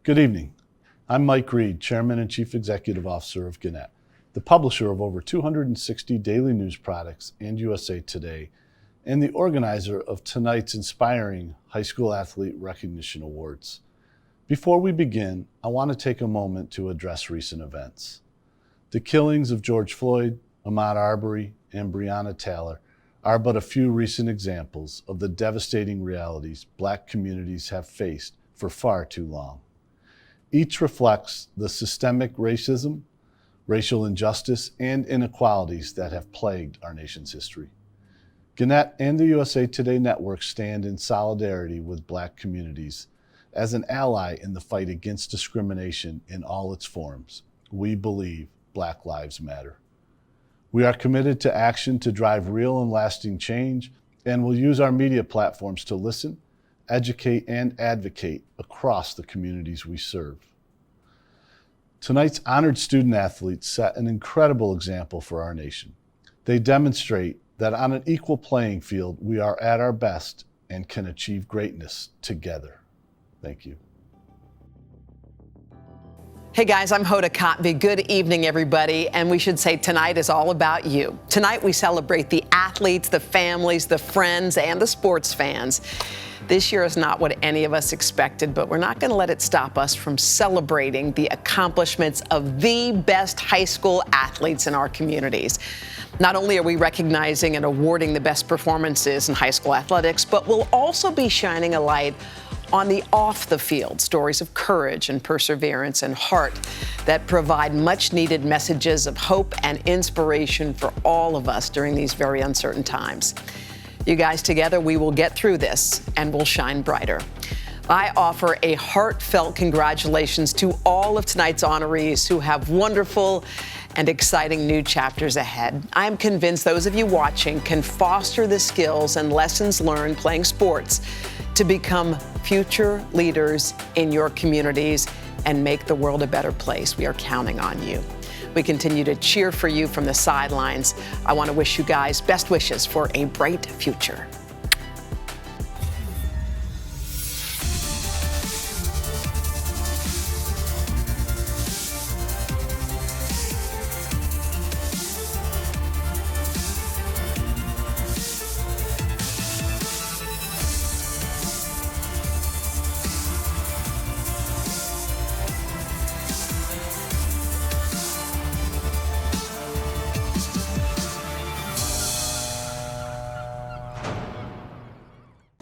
Good evening. I'm Mike Reed, Chairman and Chief Executive Officer of Gannett, the publisher of over 260 daily news products and USA Today, and the organizer of tonight's inspiring High School Athlete Recognition Awards. Before we begin, I want to take a moment to address recent events. The killings of George Floyd, Ahmaud Arbery, and Breonna Taylor are but a few recent examples of the devastating realities Black communities have faced for far too long. Each reflects the systemic racism, racial injustice, and inequalities that have plagued our nation's history. Gannett and the USA Today Network stand in solidarity with Black communities as an ally in the fight against discrimination in all its forms. We believe Black lives matter. We are committed to action to drive real and lasting change, and will use our media platforms to listen, educate, and advocate across the communities we serve. Tonight's honored student athletes set an incredible example for our nation. They demonstrate that on an equal playing field, we are at our best and can achieve greatness together. Thank you. Hey guys, I'm Hoda Kotb. Good evening, everybody. And we should say tonight is all about you. Tonight we celebrate the athletes, the families, the friends, and the sports fans. This year is not what any of us expected, but we're not going to let it stop us from celebrating the accomplishments of the best high school athletes in our communities. Not only are we recognizing and awarding the best performances in high school athletics, but we'll also be shining a light on the off the field stories of courage and perseverance and heart that provide much needed messages of hope and inspiration for all of us during these very uncertain times. You guys, together we will get through this and we'll shine brighter. I offer a heartfelt congratulations to all of tonight's honorees who have wonderful and exciting new chapters ahead. I am convinced those of you watching can foster the skills and lessons learned playing sports to become future leaders in your communities and make the world a better place. We are counting on you. We continue to cheer for you from the sidelines. I want to wish you guys best wishes for a bright future.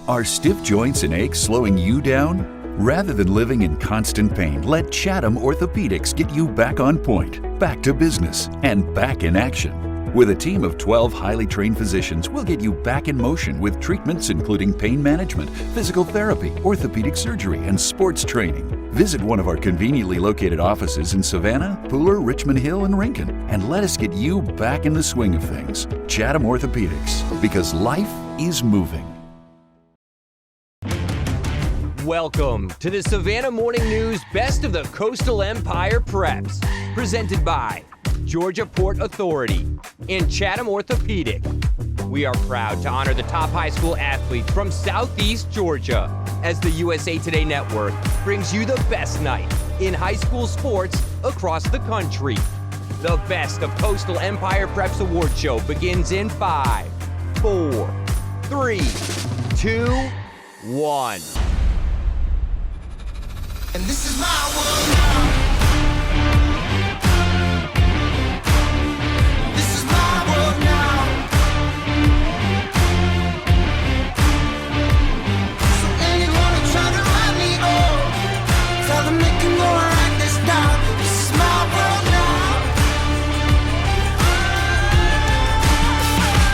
Are stiff joints and aches slowing you down? Rather than living in constant pain, let Chatham Orthopedics get you back on point, back to business, and back in action. With a team of 12 highly trained physicians, we'll get you back in motion with treatments including pain management, physical therapy, orthopedic surgery, and sports training. Visit one of our conveniently located offices in Savannah, Pooler, Richmond Hill, and Rincon, and let us get you back in the swing of things. Chatham Orthopedics, because life is moving. Welcome to the Savannah Morning News Best of the Coastal Empire Preps, presented by Georgia Port Authority and Chatham Orthopedic. We are proud to honor the top high school athletes from Southeast Georgia as the USA Today Network brings you the best night in high school sports across the country. The Best of Coastal Empire Preps Award Show begins in 5, 4, 3, 2, 1. And this is my world now. This is my world now. So anyone who try to write me off, tell them they can go and write this down. This is my world now.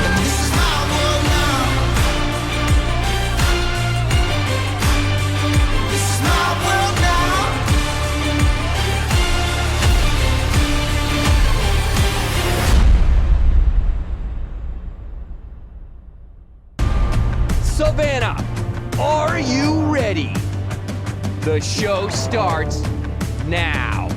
And this is my world now. This is my world now. Savannah, are you ready? The show starts now.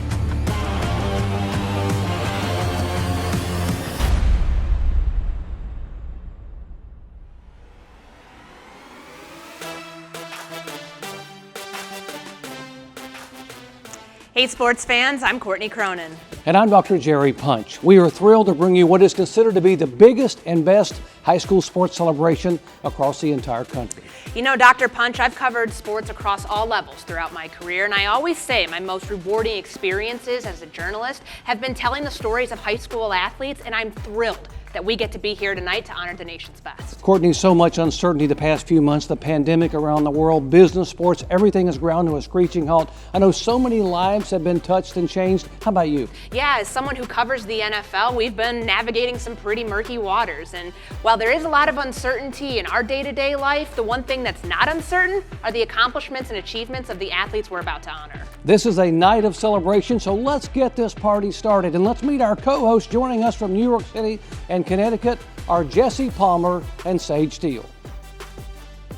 Hey sports fans, I'm Courtney Cronin. And I'm Dr. Jerry Punch. We are thrilled to bring you what is considered to be the biggest and best high school sports celebration across the entire country. You know, Dr. Punch, I've covered sports across all levels throughout my career, and I always say my most rewarding experiences as a journalist have been telling the stories of high school athletes, and I'm thrilled that we get to be here tonight to honor the nation's best. Courtney, so much uncertainty the past few months, the pandemic around the world, business, sports, everything has ground to a screeching halt. I know so many lives have been touched and changed. How about you? Yeah, as someone who covers the NFL, we've been navigating some pretty murky waters. And while there is a lot of uncertainty in our day-to-day life, the one thing that's not uncertain are the accomplishments and achievements of the athletes we're about to honor. This is a night of celebration, so let's get this party started. And let's meet our co-hosts joining us from New York City and Connecticut are Jesse Palmer and Sage Steele.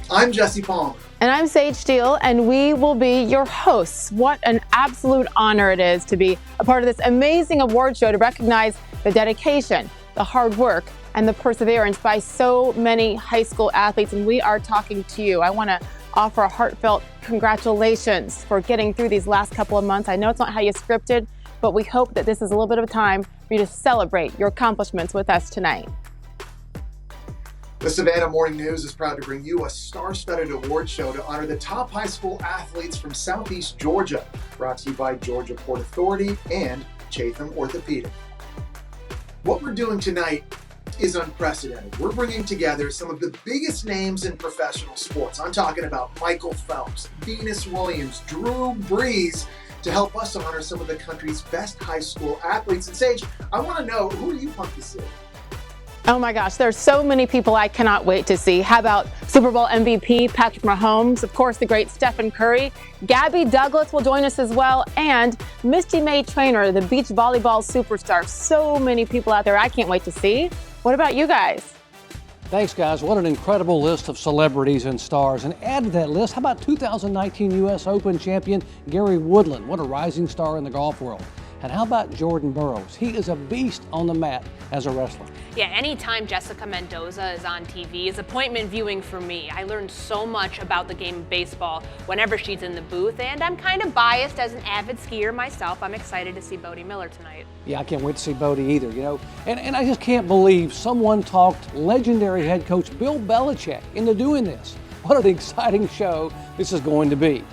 I'm Jesse Palmer. And I'm Sage Steele, and we will be your hosts. What an absolute honor it is to be a part of this amazing award show to recognize the dedication, the hard work, and the perseverance by so many high school athletes. And we are talking to you. I want to offer a heartfelt congratulations for getting through these last couple of months. I know it's not how you scripted, but we hope that this is a little bit of a time for you to celebrate your accomplishments with us tonight. The Savannah Morning News is proud to bring you a star-studded award show to honor the top high school athletes from Southeast Georgia, brought to you by Georgia Port Authority and Chatham Orthopedic. What we're doing tonight is unprecedented. We're bringing together some of the biggest names in professional sports. I'm talking about Michael Phelps, Venus Williams, Drew Brees, to help us honor some of the country's best high school athletes. And Sage, I want to know, who are you pumped to see? Oh my gosh, there's so many people I cannot wait to see. How about Super Bowl MVP Patrick Mahomes, of course the great Stephen Curry, Gabby Douglas will join us as well, and Misty May Traynor, the beach volleyball superstar. So many people out there I can't wait to see. What about you guys? Thanks, guys. What an incredible list of celebrities and stars. And add to that list, how about 2019 U.S. Open champion Gary Woodland? What a rising star in the golf world. And how about Jordan Burroughs? He is a beast on the mat as a wrestler. Yeah, anytime Jessica Mendoza is on TV is appointment viewing for me. I learned so much about the game of baseball whenever she's in the booth, and I'm kind of biased as an avid skier myself. I'm excited to see Bodie Miller tonight. Yeah, I can't wait to see Bodie either, you know. And I just can't believe someone talked legendary head coach Bill Belichick into doing this. What an exciting show this is going to be.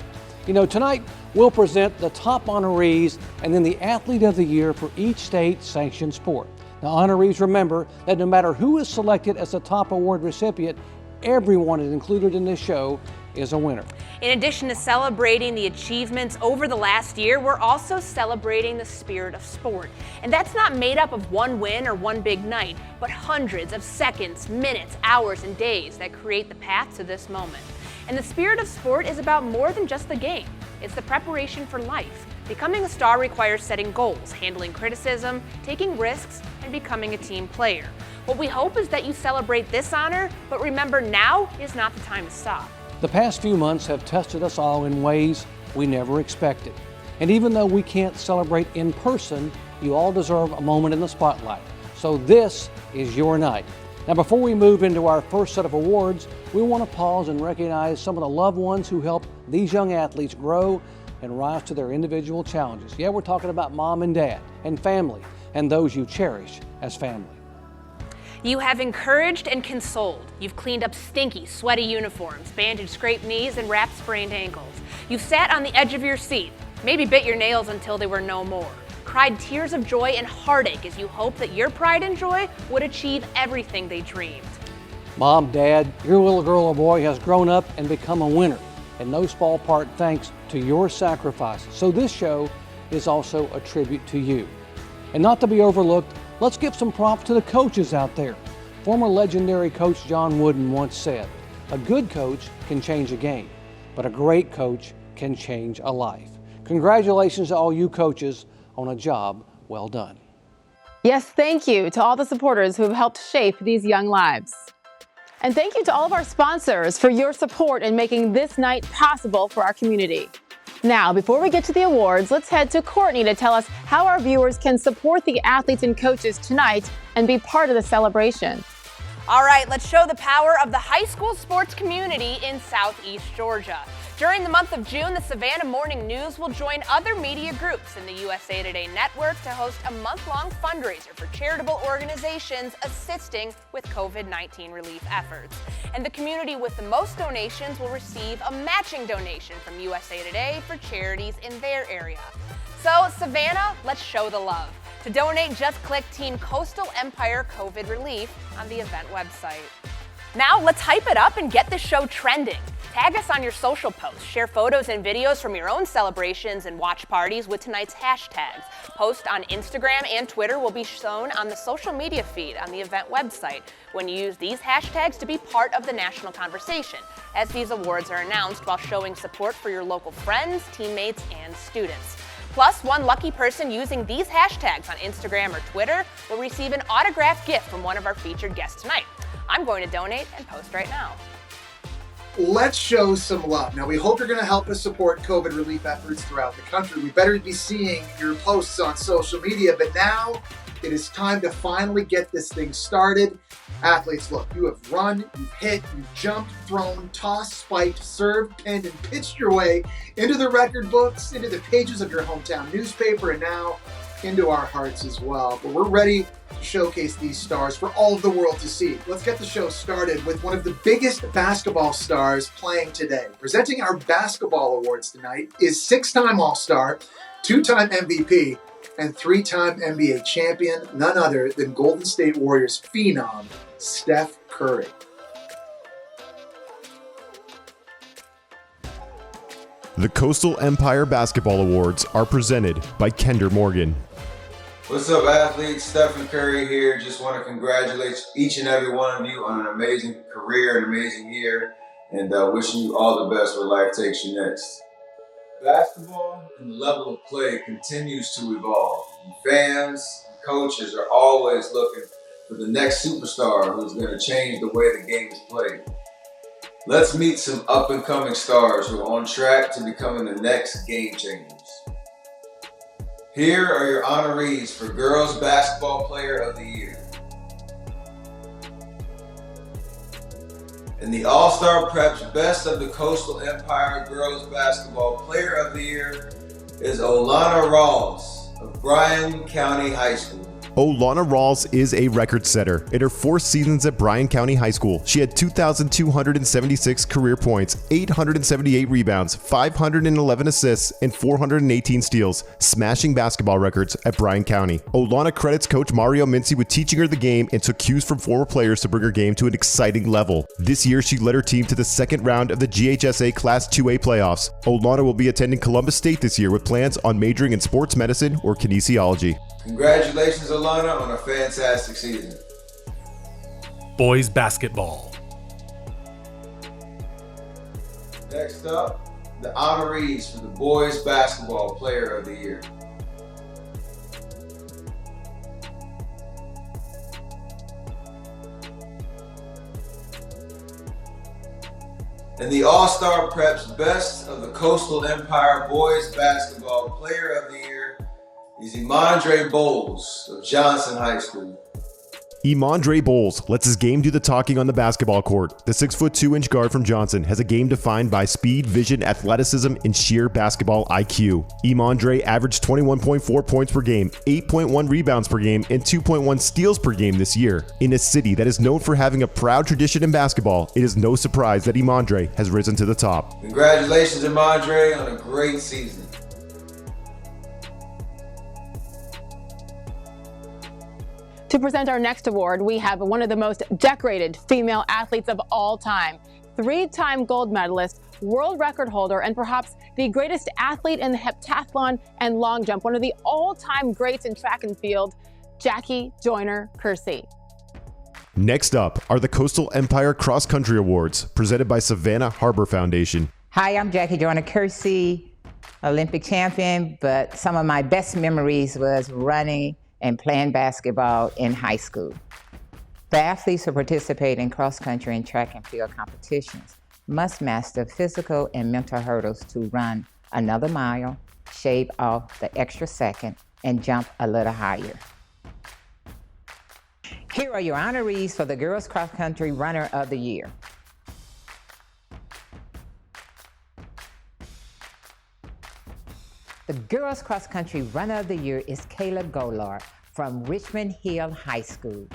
You know, tonight we'll present the top honorees and then the athlete of the year for each state-sanctioned sport. Now, honorees, remember that no matter who is selected as the top award recipient, everyone is included in this show is a winner. In addition to celebrating the achievements over the last year, we're also celebrating the spirit of sport. And that's not made up of one win or one big night, but hundreds of seconds, minutes, hours, and days that create the path to this moment. And the spirit of sport is about more than just the game. It's the preparation for life. Becoming a star requires setting goals, handling criticism, taking risks, and becoming a team player. What we hope is that you celebrate this honor, but remember, now is not the time to stop. The past few months have tested us all in ways we never expected. And even though we can't celebrate in person, you all deserve a moment in the spotlight. So this is your night. Now, before we move into our first set of awards, we want to pause and recognize some of the loved ones who helped these young athletes grow and rise to their individual challenges. Yeah, we're talking about mom and dad and family and those you cherish as family. You have encouraged and consoled. You've cleaned up stinky, sweaty uniforms, bandaged scraped knees, and wrapped sprained ankles. You've sat on the edge of your seat, maybe bit your nails until they were no more, cried tears of joy and heartache as you hoped that your pride and joy would achieve everything they dreamed. Mom, Dad, your little girl or boy has grown up and become a winner, in no small part thanks to your sacrifices. So this show is also a tribute to you. And not to be overlooked, let's give some props to the coaches out there. Former legendary coach John Wooden once said, "A good coach can change a game, but a great coach can change a life." Congratulations to all you coaches on a job well done. Yes, thank you to all the supporters who have helped shape these young lives. And thank you to all of our sponsors for your support in making this night possible for our community. Now, before we get to the awards, let's head to Courtney to tell us how our viewers can support the athletes and coaches tonight and be part of the celebration. All right, let's show the power of the high school sports community in Southeast Georgia. During the month of June, the Savannah Morning News will join other media groups in the USA Today network to host a month-long fundraiser for charitable organizations assisting with COVID-19 relief efforts. And the community with the most donations will receive a matching donation from USA Today for charities in their area. So, Savannah, let's show the love. To donate, just click Team Coastal Empire COVID Relief on the event website. Now, let's hype it up and get the show trending. Tag us on your social posts, share photos and videos from your own celebrations and watch parties with tonight's hashtags. Posts on Instagram and Twitter will be shown on the social media feed on the event website when you use these hashtags to be part of the national conversation, as these awards are announced while showing support for your local friends, teammates, and students. Plus, one lucky person using these hashtags on Instagram or Twitter will receive an autographed gift from one of our featured guests tonight. I'm going to donate and post right now. Let's show some love. Now, we hope you're going to help us support COVID relief efforts throughout the country. We better be seeing your posts on social media, but now it is time to finally get this thing started. Athletes, look, you have run, you've hit, you've jumped, thrown, tossed, spiked, served, pinned, and pitched your way into the record books, into the pages of your hometown newspaper, and now into our hearts as well. But we're ready to showcase these stars for all of the world to see. Let's get the show started with one of the biggest basketball stars playing today. Presenting our basketball awards tonight is 6-time All-Star, 2-time MVP, and 3-time NBA champion, none other than Golden State Warriors phenom, Steph Curry. The Coastal Empire Basketball Awards are presented by Kinder Morgan. What's up, athletes? Stephen Curry here. Just want to congratulate each and every one of you on an amazing career, an amazing year, and wishing you all the best where life takes you next. Basketball and the level of play continues to evolve. And fans and coaches are always looking for the next superstar who's going to change the way the game is played. Let's meet some up-and-coming stars who are on track to becoming the next game changers. Here are your honorees for Girls Basketball Player of the Year. And the All-Star Prep's Best of the Coastal Empire Girls Basketball Player of the Year is Olana Rawls of Bryan County High School. Olana Rawls is a record setter. In her 4 seasons at Bryan County High School, she had 2,276 career points, 878 rebounds, 511 assists, and 418 steals, smashing basketball records at Bryan County. Olana credits coach Mario Mincy with teaching her the game and took cues from former players to bring her game to an exciting level. This year, she led her team to the second round of the GHSA Class 2A playoffs. Olana will be attending Columbus State this year with plans on majoring in sports medicine or kinesiology. Congratulations, Olana, on a fantastic season. Boys Basketball. Next up, the honorees for the Boys Basketball Player of the Year. And the All-Star Prep's Best of the Coastal Empire Boys Basketball Player of the Year is Emondre Bowles of Johnson High School. Emondre Bowles lets his game do the talking on the basketball court. The 6'2" guard from Johnson has a game defined by speed, vision, athleticism, and sheer basketball IQ. Emondre averaged 21.4 points per game, 8.1 rebounds per game, and 2.1 steals per game this year. In a city that is known for having a proud tradition in basketball, it is no surprise that Emondre has risen to the top. Congratulations, Emondre, on a great season. To present our next award, we have one of the most decorated female athletes of all time, 3-time gold medalist, world record holder, and perhaps the greatest athlete in the heptathlon and long jump, one of the all-time greats in track and field, Jackie Joyner-Kersee. Next up are the Coastal Empire Cross Country Awards, presented by Savannah Harbor Foundation. Hi, I'm Jackie Joyner-Kersee, Olympic champion, but some of my best memories was running and playing basketball in high school. The athletes who participate in cross-country and track and field competitions must master physical and mental hurdles to run another mile, shave off the extra second, and jump a little higher. Here are your honorees for the Girls Cross Country Runner of the Year. The girls cross country runner of the year is Kayla Golar from Richmond Hill High School.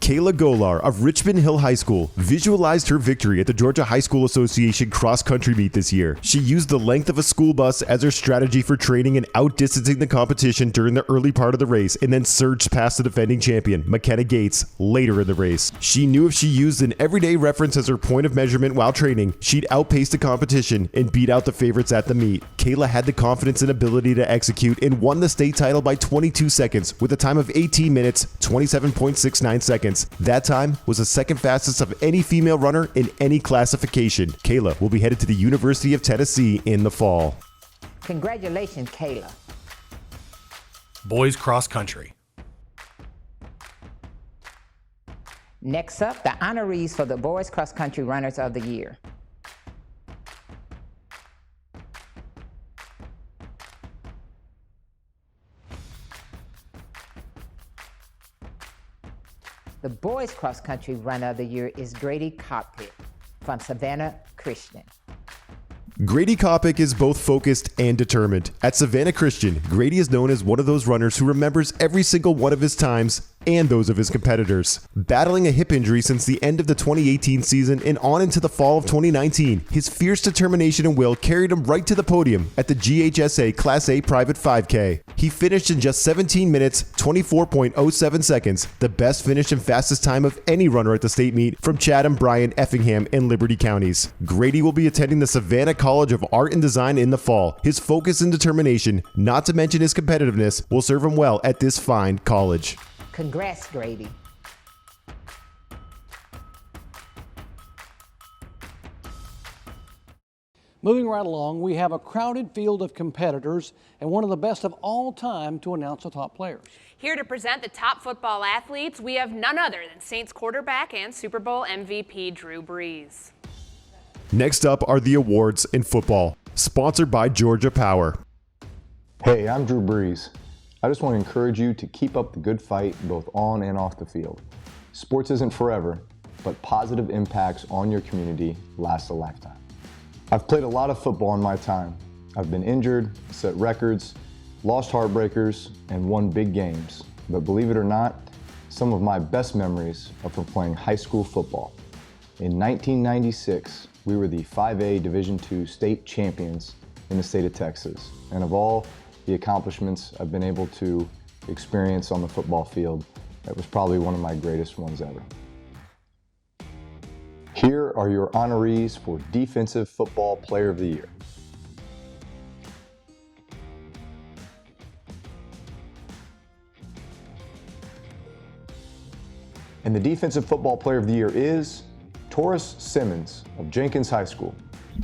Kayla Golar of Richmond Hill High School visualized her victory at the Georgia High School Association cross-country meet this year. She used the length of a school bus as her strategy for training and outdistancing the competition during the early part of the race, and then surged past the defending champion, McKenna Gates, later in the race. She knew if she used an everyday reference as her point of measurement while training, she'd outpace the competition and beat out the favorites at the meet. Kayla had the confidence and ability to execute and won the state title by 22 seconds with a time of 18 minutes, 27.69 seconds. That time was the second fastest of any female runner in any classification. Kayla will be headed to the University of Tennessee in the fall. Congratulations, Kayla. Boys cross country. Next up, the honorees for the Boys Cross Country Runners of the Year. The Boys Cross Country Runner of the Year is Grady Cockpit from Savannah Christian. Grady Kopic is both focused and determined. At Savannah Christian, Grady is known as one of those runners who remembers every single one of his times and those of his competitors. Battling a hip injury since the end of the 2018 season and on into the fall of 2019, his fierce determination and will carried him right to the podium at the GHSA Class A Private 5K. He finished in just 17 minutes, 24.07 seconds, the best finish and fastest time of any runner at the state meet from Chatham, Bryan, Effingham, and Liberty counties. Grady will be attending the Savannah College of Art and Design in the fall. His focus and determination, not to mention his competitiveness, will serve him well at this fine college. Congrats, Grady. Moving right along, we have a crowded field of competitors and one of the best of all time to announce the top players. Here to present the top football athletes, we have none other than Saints quarterback and Super Bowl MVP Drew Brees. Next up are the awards in football, sponsored by Georgia Power. Hey, I'm Drew Brees. I just want to encourage you to keep up the good fight both on and off the field. Sports isn't forever, but positive impacts on your community last a lifetime. I've played a lot of football in my time. I've been injured, set records, lost heartbreakers, and won big games. But believe it or not, some of my best memories are from playing high school football. In 1996, we were the 5A Division II state champions in the state of Texas. And of all the accomplishments I've been able to experience on the football field, that was probably one of my greatest ones ever. Here are your honorees for Defensive Football Player of the Year. And the Defensive Football Player of the Year is Taurus Simmons of Jenkins High School.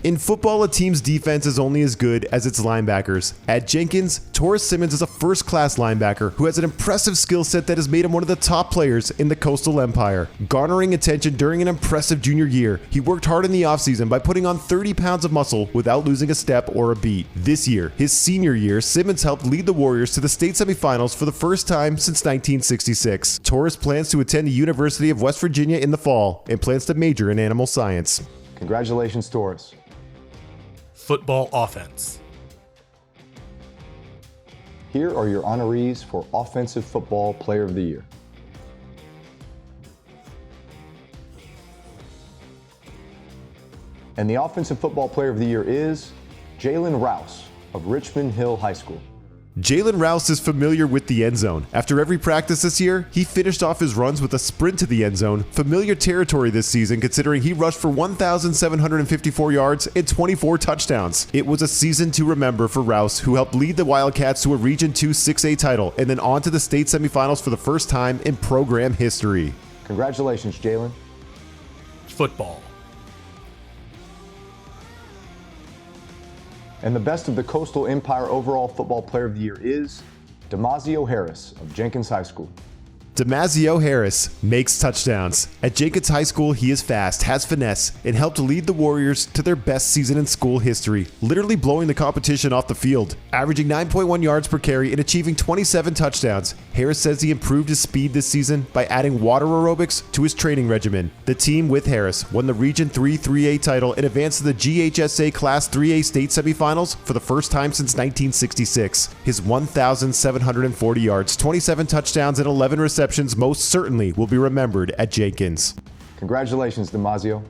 In football, a team's defense is only as good as its linebackers. At Jenkins, Taurus Simmons is a first-class linebacker who has an impressive skill set that has made him one of the top players in the Coastal Empire. Garnering attention during an impressive junior year, he worked hard in the offseason by putting on 30 pounds of muscle without losing a step or a beat. This year, his senior year, Simmons helped lead the Warriors to the state semifinals for the first time since 1966. Taurus plans to attend the University of West Virginia in the fall and plans to major in animal science. Congratulations, Taurus. Football offense. Here are your honorees for Offensive Football Player of the Year. And the Offensive Football Player of the Year is Jalen Rouse of Richmond Hill High School. Jalen Rouse is familiar with the end zone. After every practice this year, he finished off his runs with a sprint to the end zone, familiar territory this season considering he rushed for 1,754 yards and 24 touchdowns. It was a season to remember for Rouse, who helped lead the Wildcats to a Region 2 6A title and then on to the state semifinals for the first time in program history. Congratulations, Jalen. Football. And the best of the Coastal Empire overall Football Player of the Year is Damasio Harris of Jenkins High School. Damazio Harris makes touchdowns. At Jenkins High School, he is fast, has finesse, and helped lead the Warriors to their best season in school history, literally blowing the competition off the field. Averaging 9.1 yards per carry and achieving 27 touchdowns, Harris says he improved his speed this season by adding water aerobics to his training regimen. The team with Harris won the Region 3 3A title and advanced to the GHSA Class 3A state semifinals for the first time since 1966. His 1,740 yards, 27 touchdowns, and 11 receptions most certainly will be remembered at Jenkins. Congratulations, Damazio.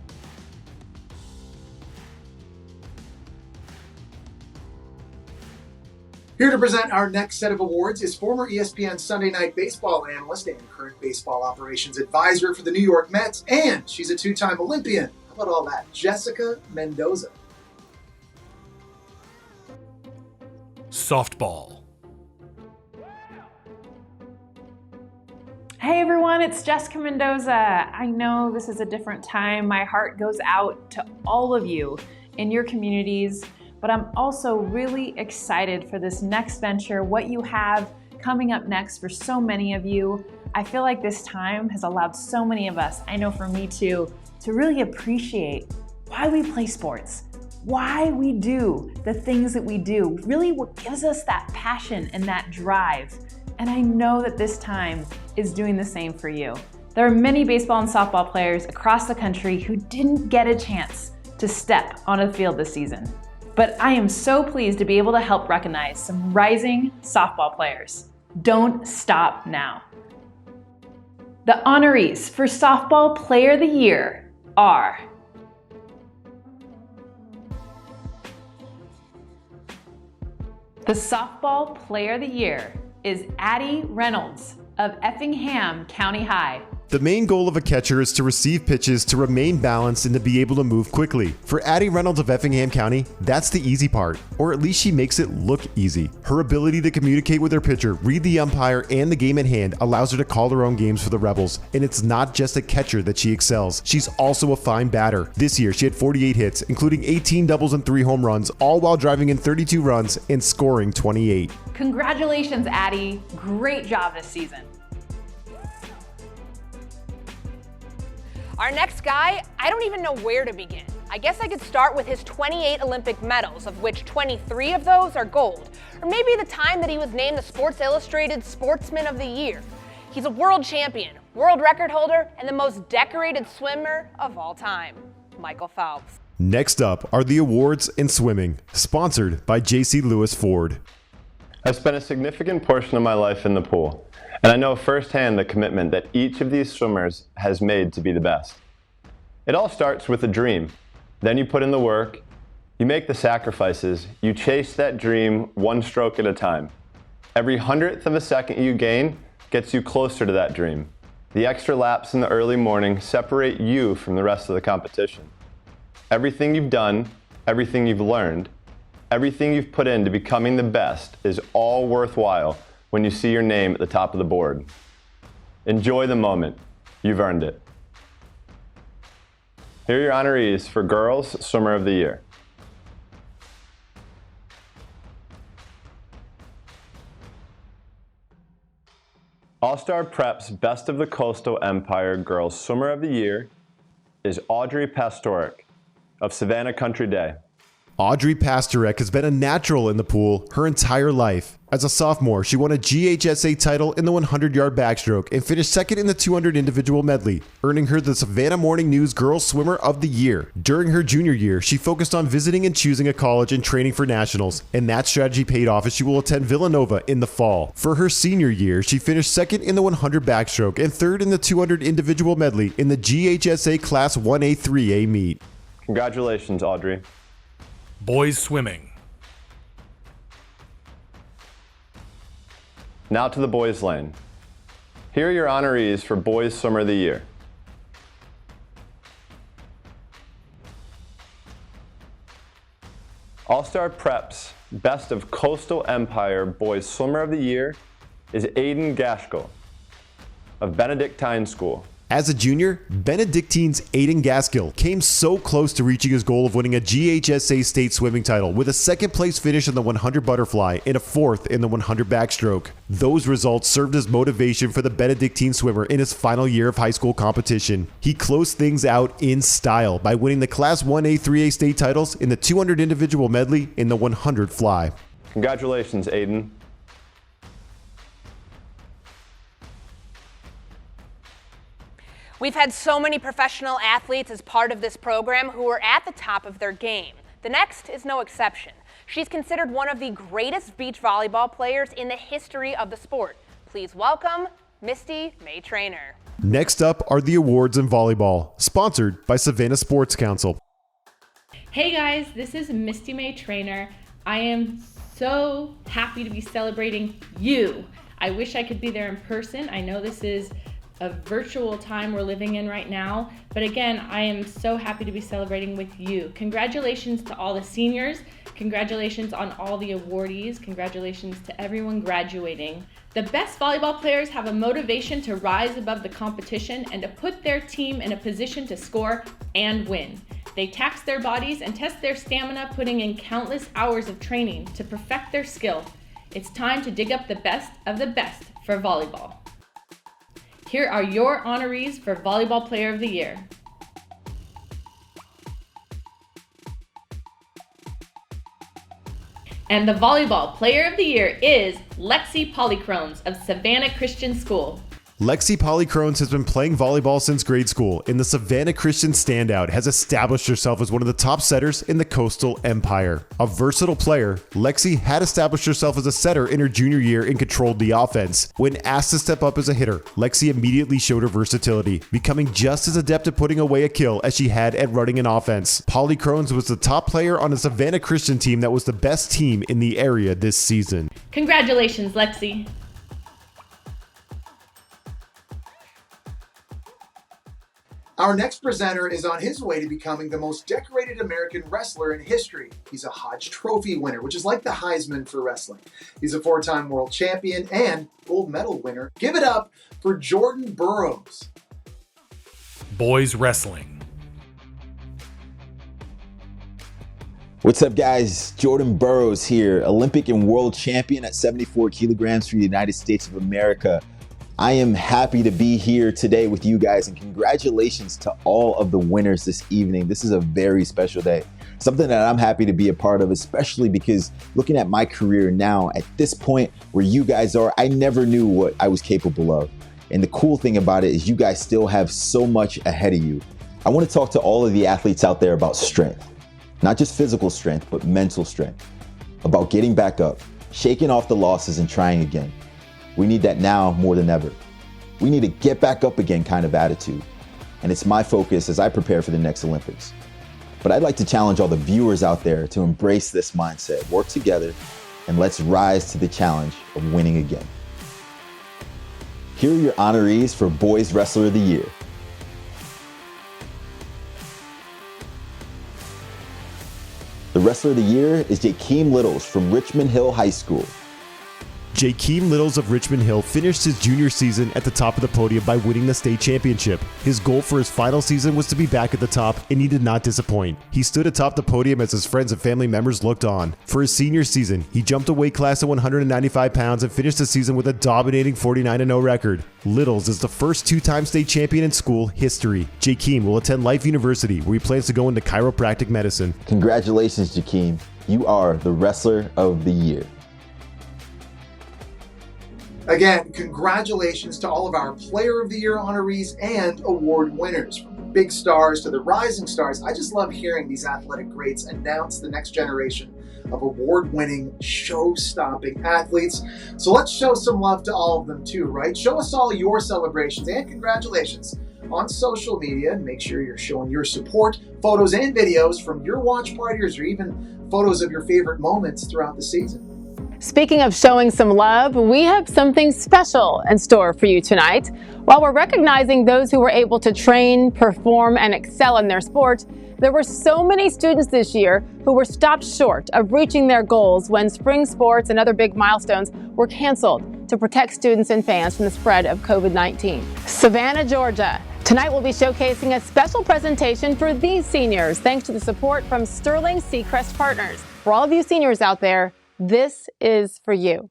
Here to present our next set of awards is former ESPN Sunday Night Baseball analyst and current baseball operations advisor for the New York Mets, and she's a two-time Olympian. How about all that? Jessica Mendoza. Softball. Hey everyone, it's Jessica Mendoza. I know this is a different time. My heart goes out to all of you in your communities, but I'm also really excited for this next venture, what you have coming up next for so many of you. I feel like this time has allowed so many of us, I know for me too, to really appreciate why we play sports, why we do the things that we do, really what gives us that passion and that drive. And I know that this time is doing the same for you. There are many baseball and softball players across the country who didn't get a chance to step on a field this season. But I am so pleased to be able to help recognize some rising softball players. Don't stop now. The honorees for Softball Player of the Year are the Softball Player of the Year is Addie Reynolds of Effingham County High. The main goal of a catcher is to receive pitches, to remain balanced, and to be able to move quickly. For Addie Reynolds of Effingham County, that's the easy part, or at least she makes it look easy. Her ability to communicate with her pitcher, read the umpire, and the game at hand allows her to call her own games for the Rebels. And it's not just a catcher that she excels. She's also a fine batter. This year, she had 48 hits, including 18 doubles and 3 home runs, all while driving in 32 runs and scoring 28. Congratulations, Addie. Great job this season. Our next guy, I don't even know where to begin. I guess I could start with his 28 Olympic medals, of which 23 of those are gold. Or maybe the time that he was named the Sports Illustrated Sportsman of the Year. He's a world champion, world record holder, and the most decorated swimmer of all time, Michael Phelps. Next up are the awards in swimming, sponsored by J.C. Lewis Ford. I've spent a significant portion of my life in the pool, and I know firsthand the commitment that each of these swimmers has made to be the best. It all starts with a dream. Then you put in the work, you make the sacrifices, you chase that dream one stroke at a time. Every 100th of a second you gain gets you closer to that dream. The extra laps in the early morning separate you from the rest of the competition. Everything you've done, everything you've learned, everything you've put into becoming the best is all worthwhile when you see your name at the top of the board. Enjoy the moment. You've earned it. Here are your honorees for Girls Swimmer of the Year. All-Star Prep's Best of the Coastal Empire Girls Swimmer of the Year is Audrey Pastoric of Savannah Country Day. Audrey Pastoric has been a natural in the pool her entire life. As a sophomore, she won a GHSA title in the 100-yard backstroke and finished second in the 200 individual medley, earning her the Savannah Morning News Girls Swimmer of the Year. During her junior year, she focused on visiting and choosing a college and training for nationals, and that strategy paid off as she will attend Villanova in the fall. For her senior year, she finished second in the 100 backstroke and third in the 200 individual medley in the GHSA Class 1A 3A meet. Congratulations, Audrey. Boys swimming. Now to the boys lane. Here are your honorees for Boys Swimmer of the Year. All-Star Prep's Best of Coastal Empire Boys Swimmer of the Year is Aiden Gaskell of Benedictine School. As a junior, Benedictine's Aiden Gaskill came so close to reaching his goal of winning a GHSA state swimming title with a second place finish in the 100 butterfly and a fourth in the 100 backstroke. Those results served as motivation for the Benedictine swimmer in his final year of high school competition. He closed things out in style by winning the Class 1A 3A state titles in the 200 individual medley and the 100 fly. Congratulations, Aiden. We've had so many professional athletes as part of this program who are at the top of their game. The next is no exception. She's considered one of the greatest beach volleyball players in the history of the sport. Please welcome Misty May Trainer. Next up are the awards in volleyball, sponsored by Savannah Sports Council. Hey guys, this is Misty May Trainer. I am so happy to be celebrating you. I wish I could be there in person. I know this is a virtual time we're living in right now, but again, I am so happy to be celebrating with you. Congratulations to all the seniors. Congratulations on all the awardees. Congratulations to everyone graduating. The best volleyball players have a motivation to rise above the competition and to put their team in a position to score and win. They tax their bodies and test their stamina, putting in countless hours of training to perfect their skill. It's time to dig up the best of the best for volleyball. Here are your honorees for Volleyball Player of the Year. And the Volleyball Player of the Year is Lexi Polychrones of Savannah Christian School. Lexi Polychrones has been playing volleyball since grade school, and the Savannah Christian standout has established herself as one of the top setters in the Coastal Empire. A versatile player, Lexi had established herself as a setter in her junior year and controlled the offense. When asked to step up as a hitter, Lexi immediately showed her versatility, becoming just as adept at putting away a kill as she had at running an offense. Polychrones was the top player on a Savannah Christian team that was the best team in the area this season. Congratulations, Lexi. Our next presenter is on his way to becoming the most decorated American wrestler in history. He's a Hodge Trophy winner, which is like the Heisman for wrestling. He's a four-time world champion and gold medal winner. Give it up for Jordan Burroughs. Boys wrestling. What's up, guys? Jordan Burroughs here, Olympic and world champion at 74 kilograms for the United States of America. I am happy to be here today with you guys, and congratulations to all of the winners this evening. This is a very special day, something that I'm happy to be a part of, especially because looking at my career now, at this point where you guys are, I never knew what I was capable of. And the cool thing about it is you guys still have so much ahead of you. I want to talk to all of the athletes out there about strength, not just physical strength, but mental strength, about getting back up, shaking off the losses and trying again. We need that now more than ever. We need a get back up again kind of attitude. And it's my focus as I prepare for the next Olympics. But I'd like to challenge all the viewers out there to embrace this mindset, work together, and let's rise to the challenge of winning again. Here are your honorees for Boys Wrestler of the Year. The Wrestler of the Year is Jakeem Littles from Richmond Hill High School. Jakeem Littles of Richmond Hill finished his junior season at the top of the podium by winning the state championship. His goal for his final season was to be back at the top, and he did not disappoint. He stood atop the podium as his friends and family members looked on. For his senior season, he jumped a weight class at 195 pounds and finished the season with a dominating 49-0 record. Littles is the first two-time state champion in school history. Jakeem will attend Life University, where he plans to go into chiropractic medicine. Congratulations, Jakeem. You are the Wrestler of the Year. Again, congratulations to all of our Player of the Year honorees and award winners. From the big stars to the rising stars, I just love hearing these athletic greats announce the next generation of award-winning, show-stopping athletes. So let's show some love to all of them too, right? Show us all your celebrations and congratulations on social media, and make sure you're showing your support, photos and videos from your watch parties or even photos of your favorite moments throughout the season. Speaking of showing some love, we have something special in store for you tonight. While we're recognizing those who were able to train, perform, and excel in their sport, there were so many students this year who were stopped short of reaching their goals when spring sports and other big milestones were canceled to protect students and fans from the spread of COVID-19. Savannah, Georgia, Tonight we'll be showcasing a special presentation for these seniors, thanks to the support from Sterling Seacrest Partners. For all of you seniors out there, this is for you.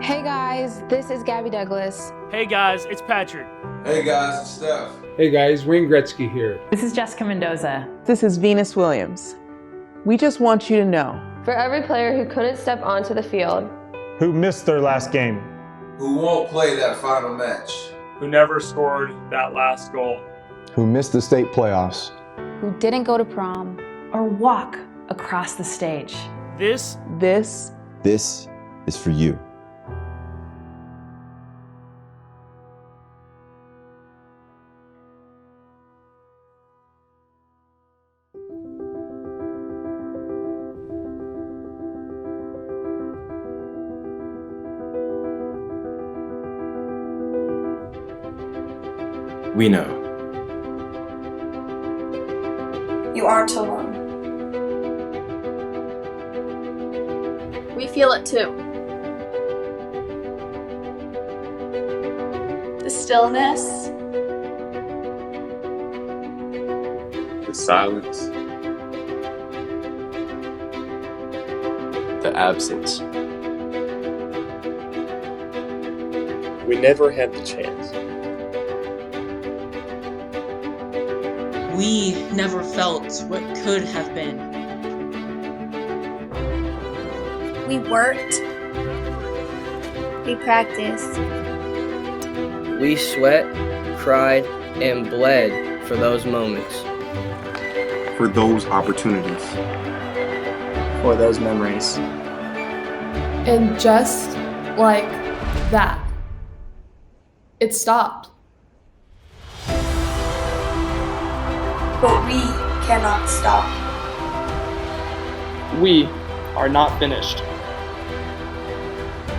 Hey guys, this is Gabby Douglas. Hey guys, it's Patrick. Hey guys, it's Steph. Hey guys, Wayne Gretzky here. This is Jessica Mendoza. This is Venus Williams. We just want you to know. For every player who couldn't step onto the field, who missed their last game, who won't play that final match, who never scored that last goal, who missed the state playoffs, who didn't go to prom, or walk across the stage. This is for you. We know. You aren't alone. We feel it too. The stillness. The silence. The absence. We never had the chance. We never felt what could have been. We worked. We practiced. We sweat, cried, and bled for those moments. For those opportunities. For those memories. And just like that, it stopped. But we cannot stop. We are not finished.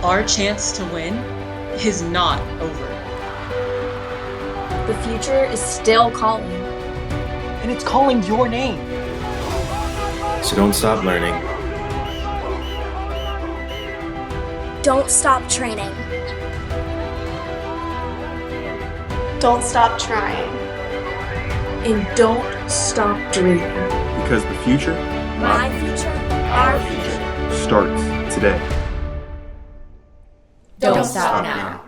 Our chance to win is not over. The future is still calling. And it's calling your name. So don't stop learning. Don't stop training. Don't stop trying. And don't stop dreaming. Because the future, my future, our future, starts today. Don't stop now.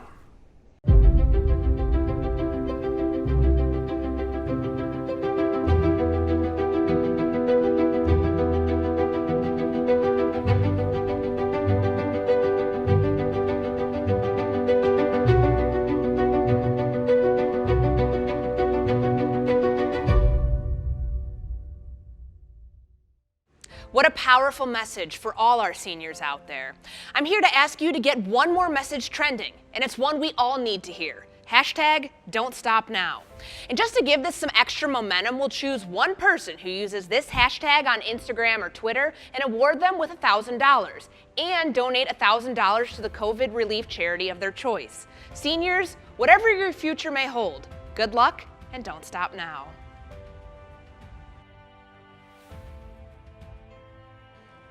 What a powerful message for all our seniors out there. I'm here to ask you to get one more message trending, and it's one we all need to hear. Hashtag Don't Stop Now. And just to give this some extra momentum, we'll choose one person who uses this hashtag on Instagram or Twitter and award them with $1,000 and donate $1,000 to the COVID relief charity of their choice. Seniors, whatever your future may hold, good luck and don't stop now.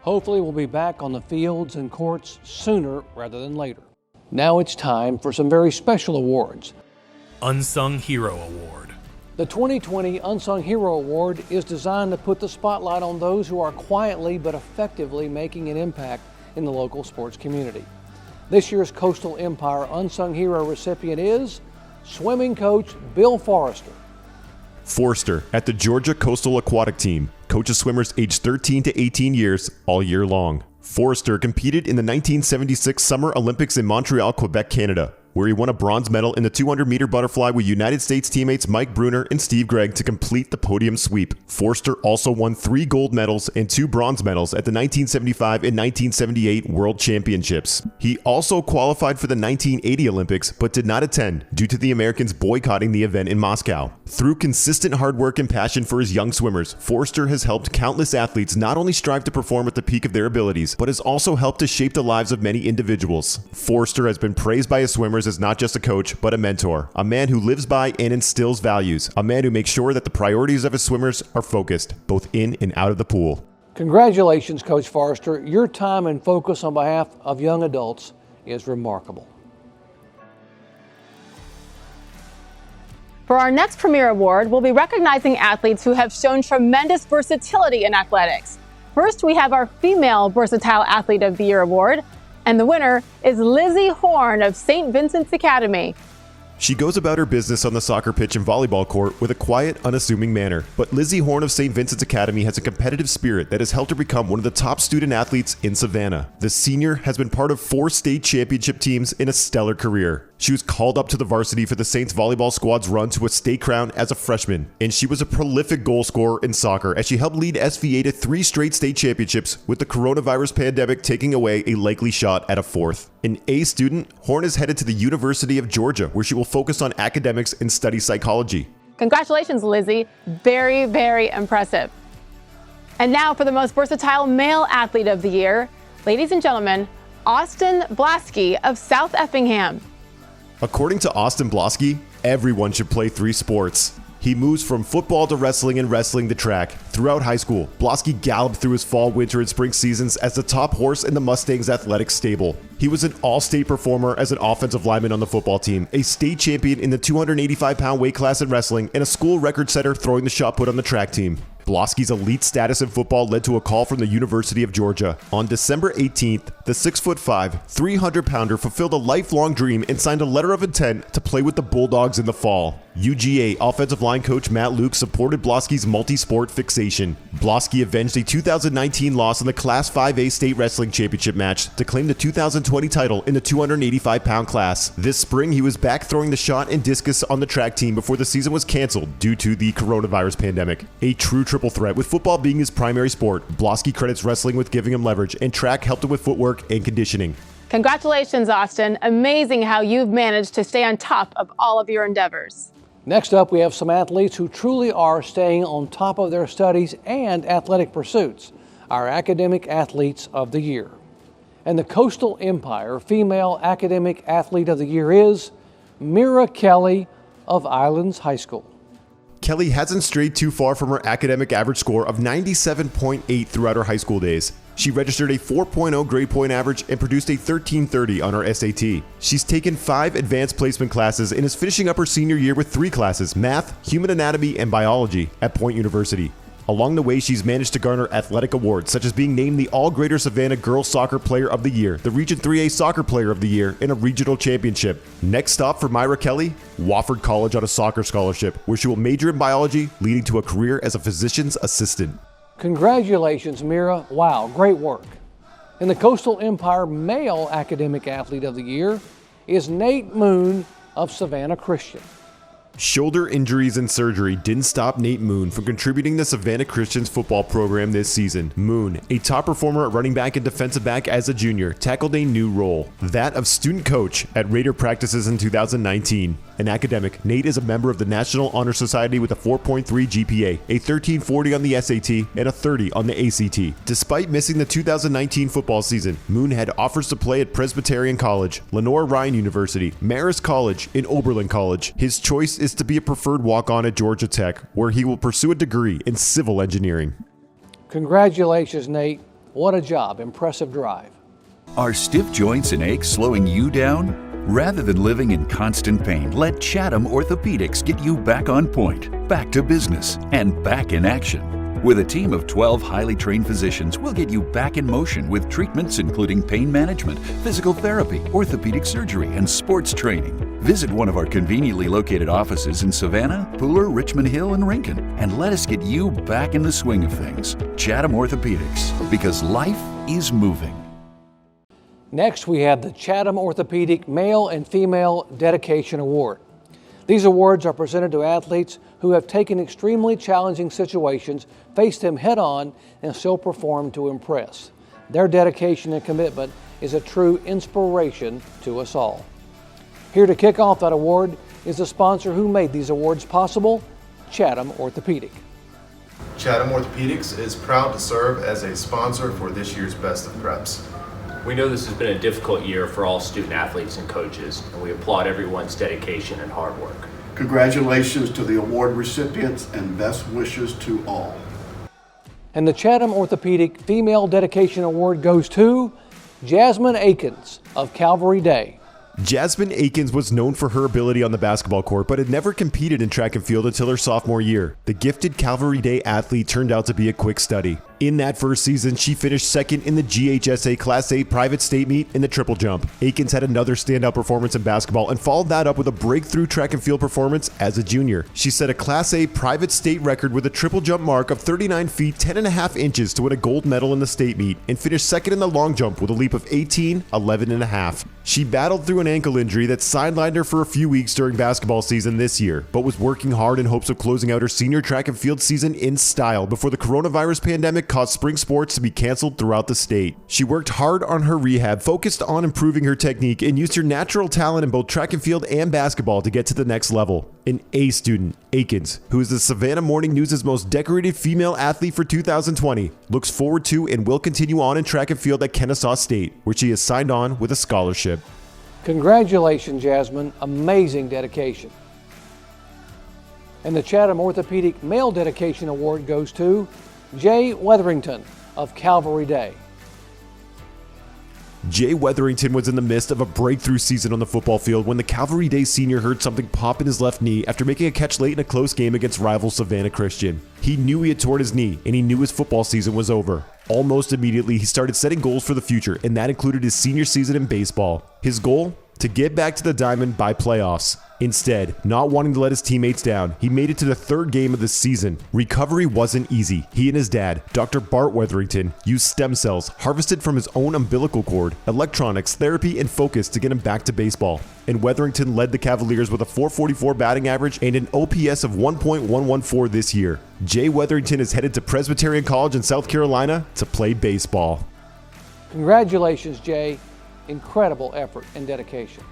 Hopefully we'll be back on the fields and courts sooner rather than later. Now it's time for some very special awards. Unsung Hero Award. The 2020 Unsung Hero Award is designed to put the spotlight on those who are quietly but effectively making an impact in the local sports community. This year's Coastal Empire Unsung Hero recipient is swimming coach Bill Forrester. Forrester, at the Georgia Coastal Aquatic Team, coaches swimmers aged 13 to 18 years all year long. Forrester competed in the 1976 Summer Olympics in Montreal, Quebec, Canada, where he won a bronze medal in the 200-meter butterfly with United States teammates Mike Bruner and Steve Gregg to complete the podium sweep. Forrester also won 3 gold medals and 2 bronze medals at the 1975 and 1978 World Championships. He also qualified for the 1980 Olympics, but did not attend due to the Americans boycotting the event in Moscow. Through consistent hard work and passion for his young swimmers, Forrester has helped countless athletes not only strive to perform at the peak of their abilities, but has also helped to shape the lives of many individuals. Forrester has been praised by his swimmers as not just a coach, but a mentor, a man who lives by and instills values, a man who makes sure that the priorities of his swimmers are focused, both in and out of the pool. Congratulations, Coach Forrester. Your time and focus on behalf of young adults is remarkable. For our next Premier Award, we'll be recognizing athletes who have shown tremendous versatility in athletics. First, we have our Female Versatile Athlete of the Year Award, and the winner is Lizzie Horn of St. Vincent's Academy. She goes about her business on the soccer pitch and volleyball court with a quiet, unassuming manner. But Lizzie Horn of St. Vincent's Academy has a competitive spirit that has helped her become one of the top student athletes in Savannah. The senior has been part of 4 state championship teams in a stellar career. She was called up to the varsity for the Saints volleyball squad's run to a state crown as a freshman, and she was a prolific goal scorer in soccer as she helped lead SVA to 3 straight state championships, with the coronavirus pandemic taking away a likely shot at a 4th. An A student, Horn is headed to the University of Georgia, where she will focus on academics and study psychology. Congratulations, Lizzie. Very, very impressive. And now for the most versatile male athlete of the year, ladies and gentlemen, Austin Blasky of South Effingham. According to Austin Blasky, everyone should play 3 sports. He moves from football to wrestling and wrestling to track. Throughout high school, Blasky galloped through his fall, winter, and spring seasons as the top horse in the Mustangs athletic stable. He was an all-state performer as an offensive lineman on the football team, a state champion in the 285-pound weight class in wrestling, and a school record setter throwing the shot put on the track team. Blasky's elite status in football led to a call from the University of Georgia. On December 18th, the 6'5", 300-pounder fulfilled a lifelong dream and signed a letter of intent to play with the Bulldogs in the fall. UGA offensive line coach Matt Luke supported Blasky's multi-sport fixation. Blasky avenged a 2019 loss in the Class 5A state wrestling championship match to claim the 2020 title in the 285-pound class. This spring, he was back throwing the shot and discus on the track team before the season was canceled due to the coronavirus pandemic. A true triple threat, with football being his primary sport. Blasky credits wrestling with giving him leverage, and track helped him with footwork and conditioning. Congratulations, Austin. Amazing how you've managed to stay on top of all of your endeavors. Next up, we have some athletes who truly are staying on top of their studies and athletic pursuits, our Academic Athletes of the Year. And the Coastal Empire Female Academic Athlete of the Year is Mira Kelly of Islands High School. Kelly hasn't strayed too far from her academic average score of 97.8 throughout her high school days. She registered a 4.0 grade point average and produced a 1330 on her SAT. She's taken 5 advanced placement classes and is finishing up her senior year with 3 classes, math, human anatomy, and biology at Point University. Along the way, she's managed to garner athletic awards, such as being named the All-Greater Savannah Girls Soccer Player of the Year, the Region 3A Soccer Player of the Year, and a regional championship. Next stop for Myra Kelly, Wofford College on a soccer scholarship, where she will major in biology, leading to a career as a physician's assistant. Congratulations, Mira. Wow, great work. And the Coastal Empire Male Academic Athlete of the Year is Nate Moon of Savannah Christian. Shoulder injuries and surgery didn't stop Nate Moon from contributing to Savannah Christian's football program this season. Moon, a top performer at running back and defensive back as a junior, tackled a new role, that of student coach at Raider practices in 2019. An academic, Nate is a member of the National Honor Society with a 4.3 GPA, a 1340 on the SAT, and a 30 on the ACT. Despite missing the 2019 football season, Moon had offers to play at Presbyterian College, Lenore Ryan University, Marist College, and Oberlin College. His choice is to be a preferred walk-on at Georgia Tech, where he will pursue a degree in civil engineering. Congratulations, Nate. What a job. Impressive drive. Are stiff joints and aches slowing you down? Rather than living in constant pain, let Chatham Orthopedics get you back on point, back to business, and back in action. With a team of 12 highly trained physicians, we'll get you back in motion with treatments including pain management, physical therapy, orthopedic surgery, and sports training. Visit one of our conveniently located offices in Savannah, Pooler, Richmond Hill, and Rincon, and let us get you back in the swing of things. Chatham Orthopedics, because life is moving. Next, we have the Chatham Orthopedic Male and Female Dedication Award. These awards are presented to athletes who have taken extremely challenging situations, faced them head-on, and still performed to impress. Their dedication and commitment is a true inspiration to us all. Here to kick off that award is the sponsor who made these awards possible, Chatham Orthopedic. Chatham Orthopedics is proud to serve as a sponsor for this year's Best of Preps. We know this has been a difficult year for all student athletes and coaches, and we applaud everyone's dedication and hard work. Congratulations to the award recipients and best wishes to all. And the Chatham Orthopedic Female Dedication Award goes to Jasmine Akins of Calvary Day. Jasmine Akins was known for her ability on the basketball court, but had never competed in track and field until her sophomore year. The gifted Calvary Day athlete turned out to be a quick study. In that first season, she finished second in the GHSA Class 8 private state meet in the triple jump. Akins had another standout performance in basketball and followed that up with a breakthrough track and field performance as a junior. She set a Class 8 private state record with a triple jump mark of 39 feet 10.5 inches to win a gold medal in the state meet and finished second in the long jump with a leap of 11.5. She battled through an ankle injury that sidelined her for a few weeks during basketball season this year, but was working hard in hopes of closing out her senior track and field season in style before the coronavirus pandemic caused spring sports to be canceled throughout the state. She worked hard on her rehab, focused on improving her technique, and used her natural talent in both track and field and basketball to get to the next level. An A student, Akins, who is the Savannah Morning News' most decorated female athlete for 2020, looks forward to and will continue on in track and field at Kennesaw State, where she is signed on with a scholarship. Congratulations, Jasmine. Amazing dedication. And the Chatham Orthopedic Male Dedication Award goes to Jay Wetherington of Calvary Day. Jay Wetherington was in the midst of a breakthrough season on the football field when the Calvary Day senior heard something pop in his left knee after making a catch late in a close game against rival Savannah Christian. He knew he had torn his knee, and he knew his football season was over. Almost immediately, he started setting goals for the future, and that included his senior season in baseball. His goal? To get back to the diamond by playoffs. Instead, not wanting to let his teammates down, he made it to the third game of the season. Recovery wasn't easy. He and his dad, Dr. Bart Wetherington, used stem cells harvested from his own umbilical cord, electronics, therapy, and focus to get him back to baseball. And Wetherington led the Cavaliers with a .444 batting average and an OPS of 1.114 this year. Jay Wetherington is headed to Presbyterian College in South Carolina to play baseball. Congratulations, Jay. Incredible effort and dedication.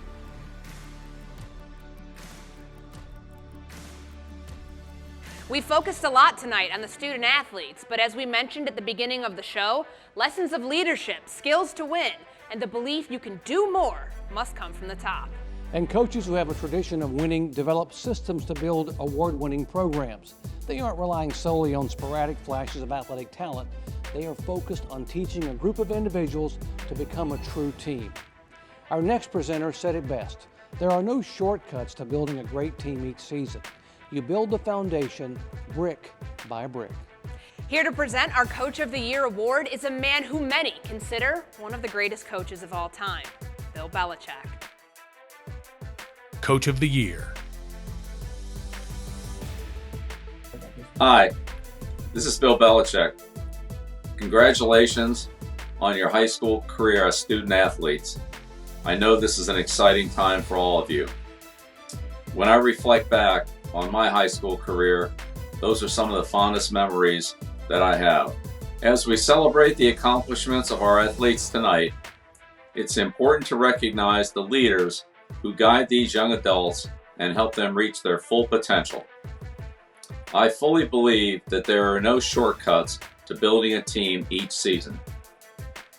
We focused a lot tonight on the student athletes, but as we mentioned at the beginning of the show, lessons of leadership, skills to win, and the belief you can do more must come from the top. And coaches who have a tradition of winning develop systems to build award-winning programs. They aren't relying solely on sporadic flashes of athletic talent. They are focused on teaching a group of individuals to become a true team. Our next presenter said it best. There are no shortcuts to building a great team each season. You build the foundation brick by brick. Here to present our Coach of the Year award is a man who many consider one of the greatest coaches of all time, Bill Belichick. Coach of the Year. Hi, this is Bill Belichick. Congratulations on your high school career as student athletes. I know this is an exciting time for all of you. When I reflect back on my high school career, those are some of the fondest memories that I have. As we celebrate the accomplishments of our athletes tonight, it's important to recognize the leaders who guide these young adults and help them reach their full potential. I fully believe that there are no shortcuts to building a team each season.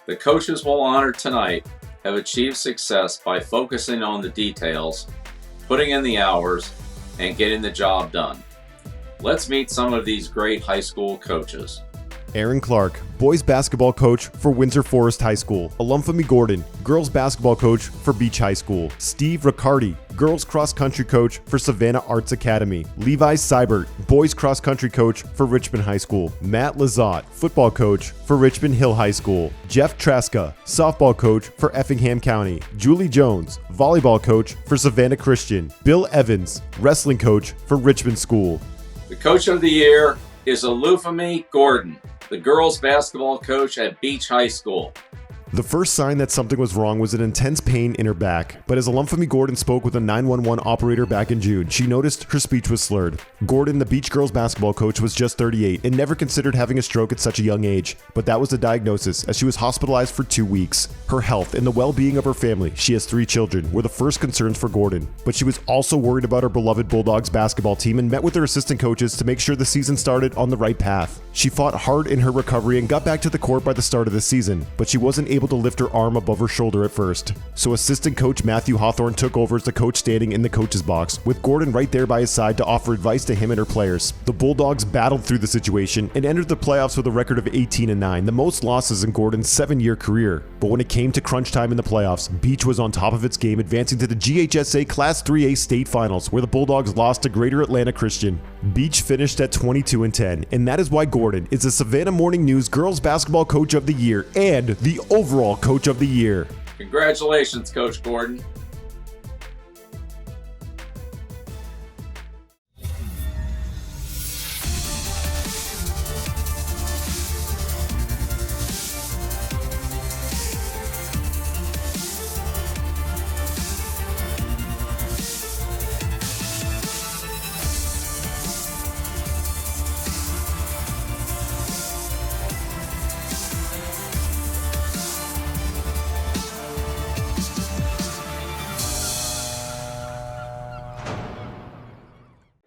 The coaches we'll honor tonight have achieved success by focusing on the details, putting in the hours, and getting the job done. Let's meet some of these great high school coaches. Aaron Clark, boys basketball coach for Windsor Forest High School. Olumfemi Gordon, girls basketball coach for Beach High School. Steve Riccardi, girls cross country coach for Savannah Arts Academy. Levi Seibert, boys cross country coach for Richmond High School. Matt Lizotte, football coach for Richmond Hill High School. Jeff Traska, softball coach for Effingham County. Julie Jones, volleyball coach for Savannah Christian. Bill Evans, wrestling coach for Richmond School. The Coach of the Year is Olufemi Gordon, the girls basketball coach at Beach High School. The first sign that something was wrong was an intense pain in her back, but as Olumfemi Gordon spoke with a 911 operator back in June, she noticed her speech was slurred. Gordon, the Beach girls basketball coach, was just 38 and never considered having a stroke at such a young age, but that was the diagnosis as she was hospitalized for 2 weeks. Her health and the well-being of her family, she has 3 children, were the first concerns for Gordon, but she was also worried about her beloved Bulldogs basketball team and met with her assistant coaches to make sure the season started on the right path. She fought hard in her recovery and got back to the court by the start of the season, but she wasn't able able to lift her arm above her shoulder at first. So assistant coach Matthew Hawthorne took over as the coach standing in the coach's box, with Gordon right there by his side to offer advice to him and her players. The Bulldogs battled through the situation and entered the playoffs with a record of 18-9, the most losses in Gordon's 7-year career. But when it came to crunch time in the playoffs, Beach was on top of its game, advancing to the GHSA Class 3A state finals, where the Bulldogs lost to Greater Atlanta Christian. Beach finished at 22-10, and that is why Gordon is the Savannah Morning News Girls Basketball Coach of the Year and the overall Coach of the Year. Congratulations, Coach Gordon.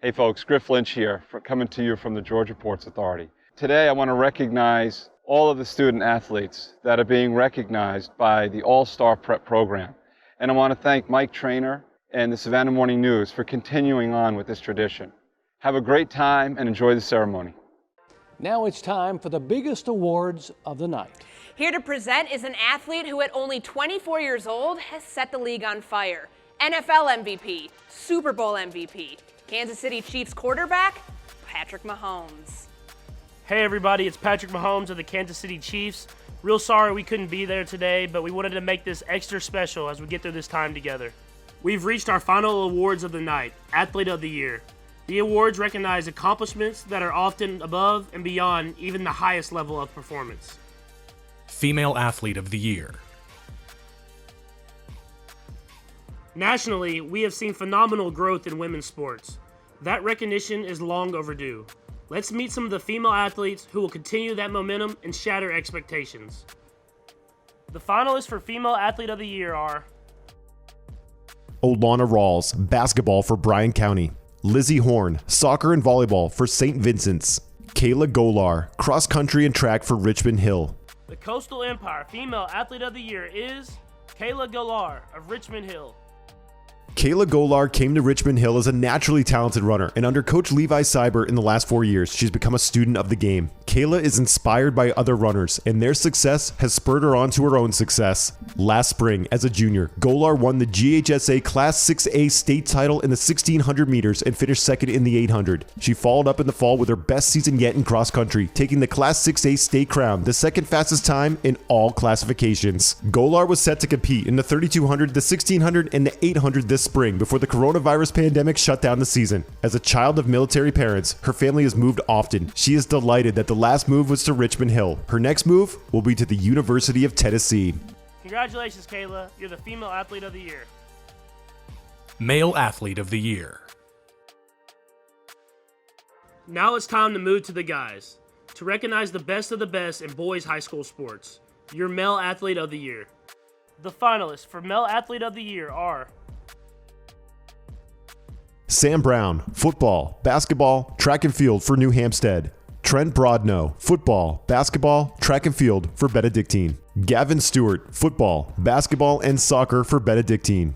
Hey folks, Griff Lynch here, coming to you from the Georgia Ports Authority. Today I want to recognize all of the student athletes that are being recognized by the All-Star Prep program. And I want to thank Mike Trainer and the Savannah Morning News for continuing on with this tradition. Have a great time and enjoy the ceremony. Now it's time for the biggest awards of the night. Here to present is an athlete who at only 24 years old has set the league on fire. NFL MVP, Super Bowl MVP, Kansas City Chiefs quarterback, Patrick Mahomes. Hey everybody, it's Patrick Mahomes of the Kansas City Chiefs. Real sorry we couldn't be there today, but we wanted to make this extra special as we get through this time together. We've reached our final awards of the night, Athlete of the Year. The awards recognize accomplishments that are often above and beyond even the highest level of performance. Female Athlete of the Year. Nationally, we have seen phenomenal growth in women's sports. That recognition is long overdue. Let's meet some of the female athletes who will continue that momentum and shatter expectations. The finalists for Female Athlete of the Year are Olana Rawls, basketball for Bryan County. Lizzie Horn, soccer and volleyball for St. Vincent's. Kayla Golar, cross country and track for Richmond Hill. The Coastal Empire Female Athlete of the Year is Kayla Golar of Richmond Hill. Kayla Golar came to Richmond Hill as a naturally talented runner, and under Coach Levi Cyber in the last 4 years, she's become a student of the game. Kayla is inspired by other runners, and their success has spurred her on to her own success. Last spring, as a junior, Golar won the GHSA Class 6A state title in the 1600 meters and finished second in the 800. She followed up in the fall with her best season yet in cross country, taking the Class 6A state crown, the second fastest time in all classifications. Golar was set to compete in the 3200, the 1600, and the 800 this spring before the coronavirus pandemic shut down the season. As a child of military parents, her family has moved often. She is delighted that the last move was to Richmond Hill. Her next move will be to the University of Tennessee. Congratulations, Kayla. You're the Female Athlete of the Year. Male Athlete of the Year. Now it's time to move to the guys. To recognize the best of the best in boys high school sports. Your Male Athlete of the Year. The finalists for Male Athlete of the Year are Sam Brown, football, basketball, track and field for New Hampstead. Trent Broadno, football, basketball, track and field for Benedictine. Gavin Stewart, football, basketball, and soccer for Benedictine.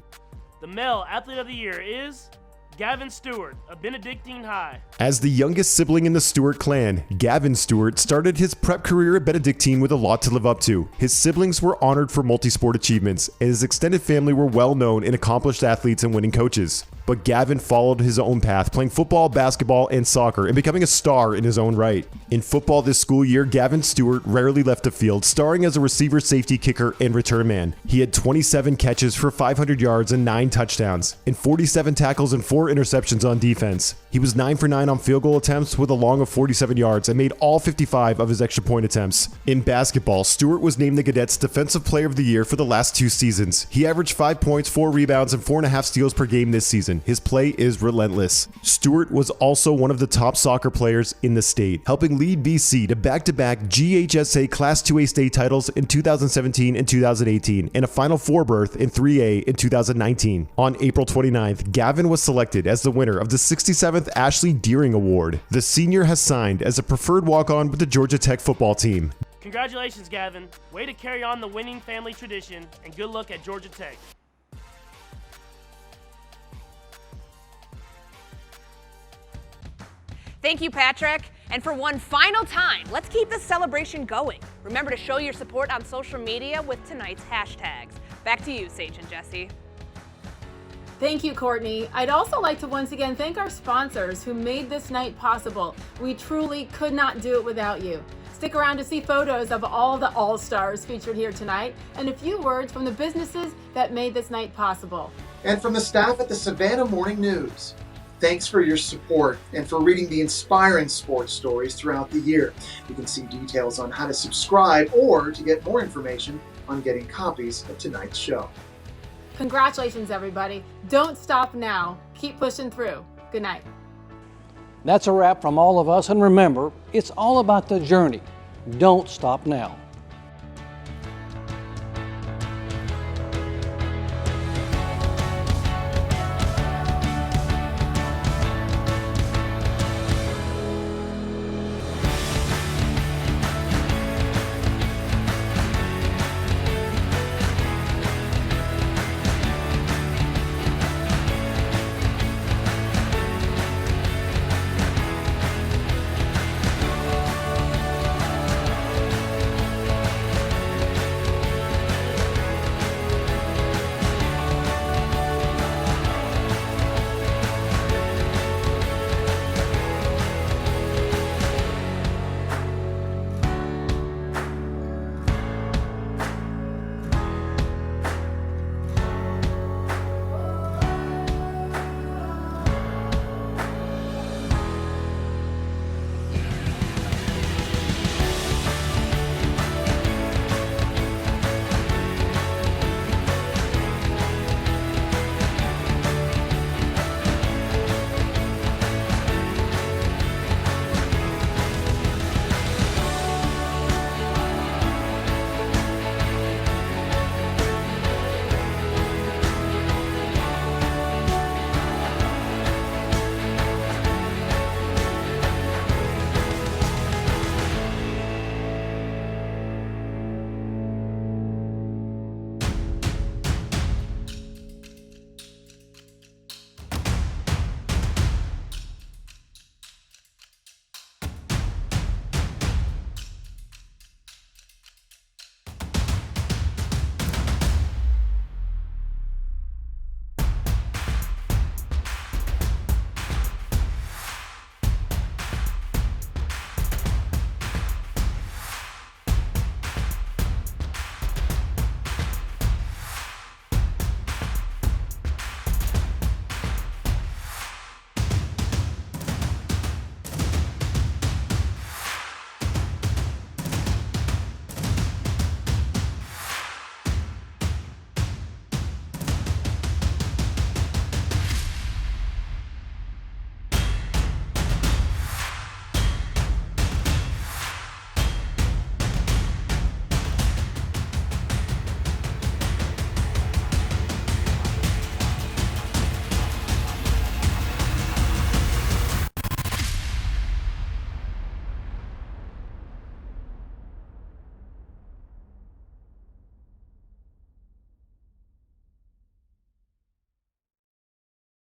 the Male Athlete of the Year is Gavin Stewart of Benedictine High. As the youngest sibling in the Stewart clan, Gavin Stewart started his prep career at Benedictine with a lot to live up to. His siblings were honored for multi-sport achievements, and his extended family were well known and accomplished athletes and winning coaches. But Gavin followed his own path, playing football, basketball, and soccer, and becoming a star in his own right. In football this school year, Gavin Stewart rarely left the field, starring as a receiver, safety, kicker, and return man. He had 27 catches for 500 yards and 9 touchdowns, and 47 tackles and 4 interceptions on defense. He was 9 for 9 on field goal attempts with a long of 47 yards and made all 55 of his extra point attempts. In basketball, Stewart was named the Cadets Defensive Player of the Year for the last 2 seasons. He averaged 5 points, 4 rebounds, and 4.5 steals per game this season. His play is relentless. Stewart was also one of the top soccer players in the state, helping lead BC to back-to-back GHSA Class 2A state titles in 2017 and 2018, and a Final Four berth in 3A in 2019. On April 29th, Gavin was selected as the winner of the 67th Ashley Deering Award. The senior has signed as a preferred walk-on with the Georgia Tech football team. Congratulations, Gavin. Way to carry on the winning family tradition, and good luck at Georgia Tech. Thank you, Patrick. And for one final time, let's keep this celebration going. Remember to show your support on social media with tonight's hashtags. Back to you, Sage and Jesse. Thank you, Courtney. I'd also like to once again thank our sponsors who made this night possible. We truly could not do it without you. Stick around to see photos of all the All-Stars featured here tonight and a few words from the businesses that made this night possible. And from the staff at the Savannah Morning News. Thanks for your support and for reading the inspiring sports stories throughout the year. You can see details on how to subscribe or to get more information on getting copies of tonight's show. Congratulations, everybody. Don't stop now. Keep pushing through. Good night. That's a wrap from all of us, and remember, it's all about the journey. Don't stop now.